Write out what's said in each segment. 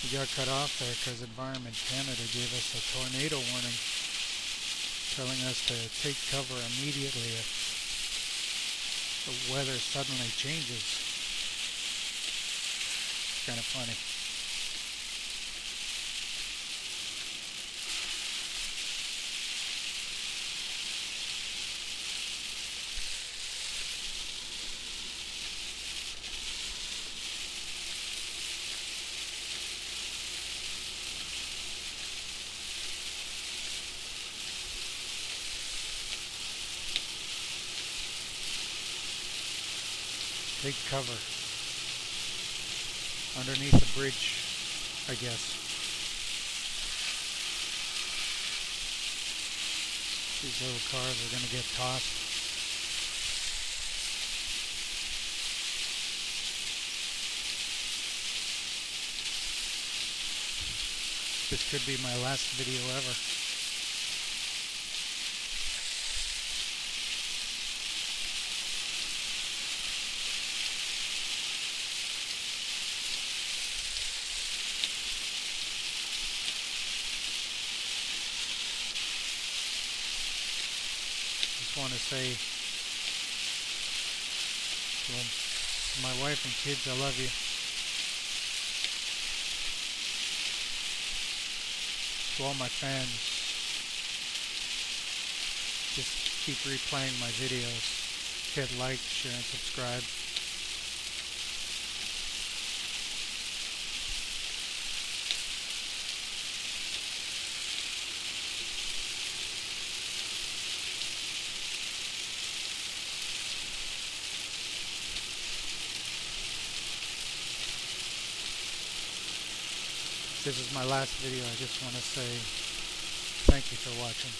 We got cut off there because Environment Canada gave us a tornado warning, telling us to take cover immediately if the weather suddenly changes. It's kind of funny. Take cover underneath the bridge, I guess. These little cars are going to get tossed. This could be my last video ever. Just want to say to my wife and kids, I love you. To all my fans, just keep replaying my videos. Hit like, share, and subscribe. This is my last video. I just want to say thank you for watching.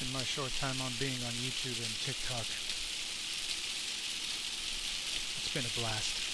In my short time on being on YouTube and TikTok, it's been a blast.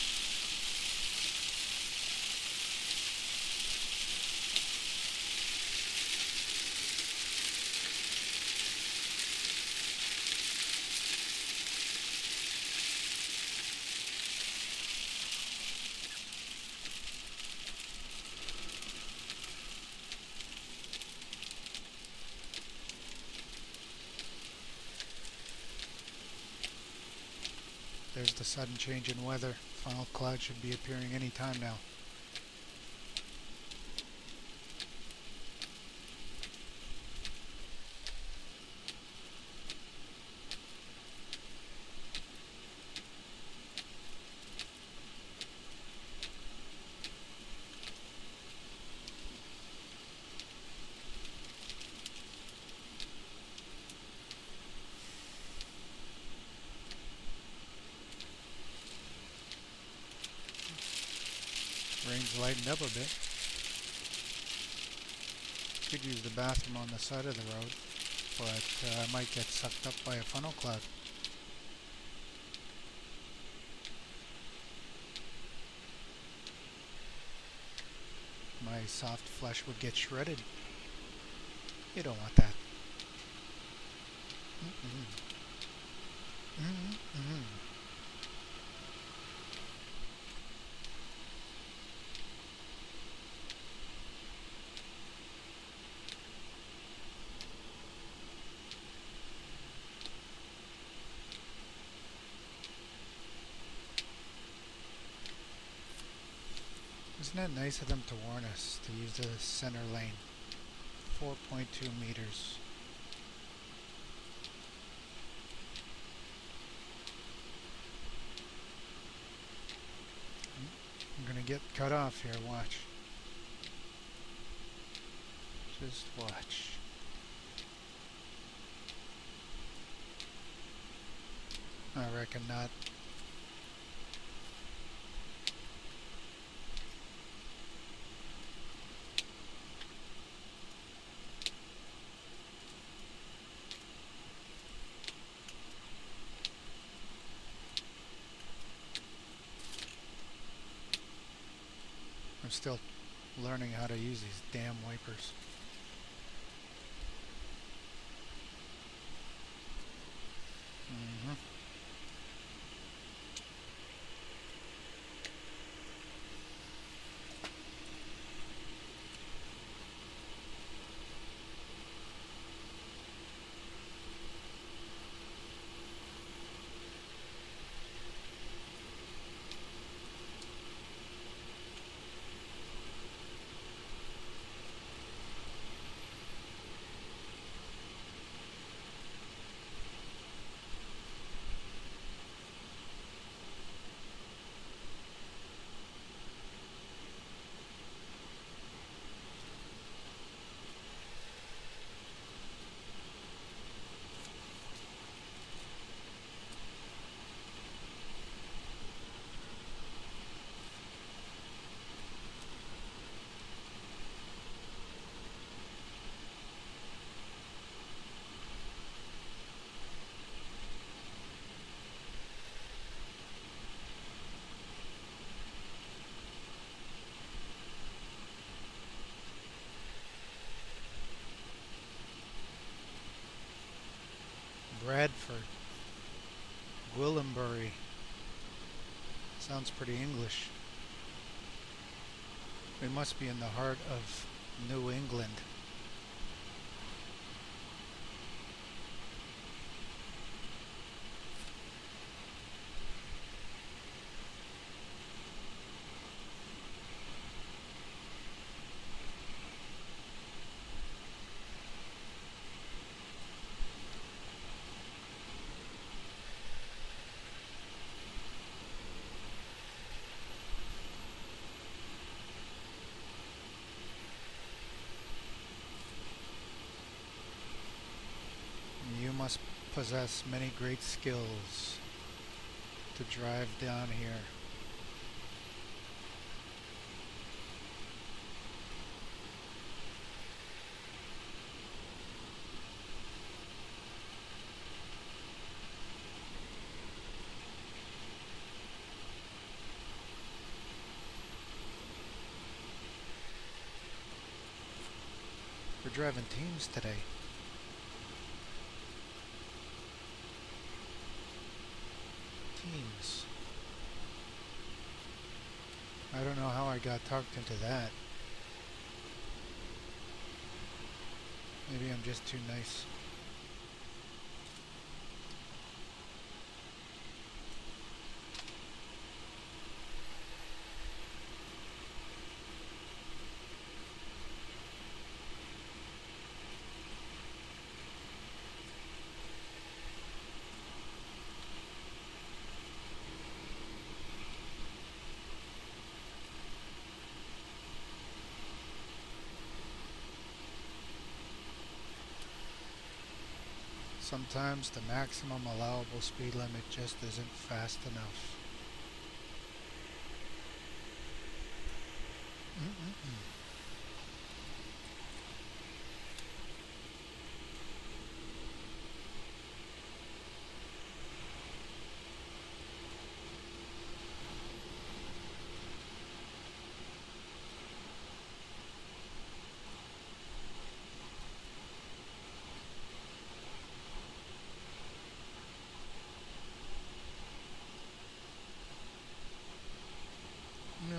There's the sudden change in weather. Final cloud should be appearing any time now. Rain's lightened up a bit. Could use the bathroom on the side of the road, but I might get sucked up by a funnel cloud. My soft flesh would get shredded. You don't want that. Isn't it nice of them to warn us to use the center lane? 4.2 meters. I'm gonna get cut off here, watch. Just watch. I reckon not. I'm still learning how to use these damn wipers. Mm-hmm. Bradford, Gwillimbury. Sounds pretty English. We must be in the heart of New England. You must possess many great skills to drive down here. We're driving teams today. Teams. I don't know how I got talked into that. Maybe I'm just too nice. Sometimes the maximum allowable speed limit just isn't fast enough.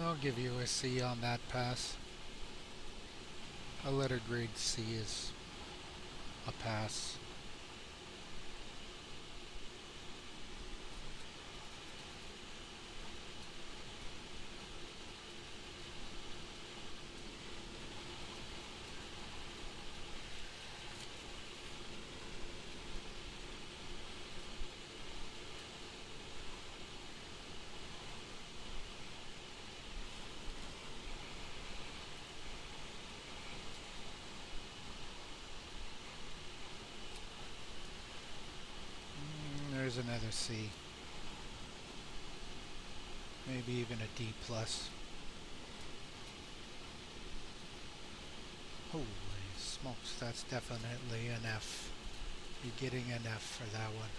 I'll give you a C on that pass. A letter grade C is a pass. There's another C. Maybe even a D plus. Holy smokes, that's definitely an F. You're getting an F for that one.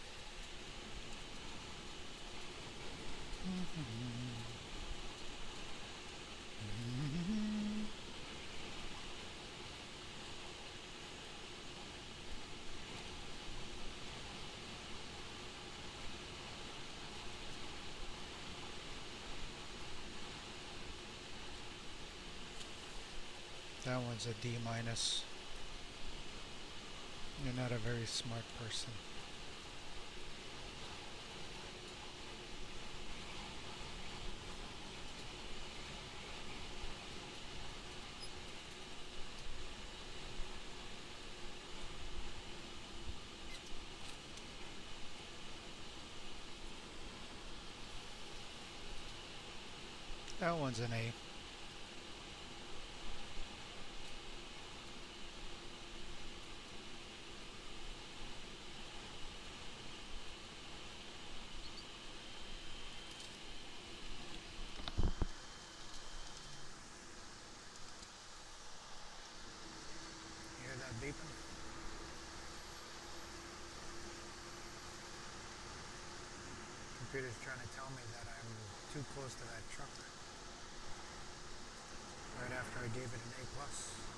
one's a D minus. You're not a very smart person. That one's an A. Hear that beeping? Computer's trying to tell me that I'm too close to that truck. Right after I gave it an A+.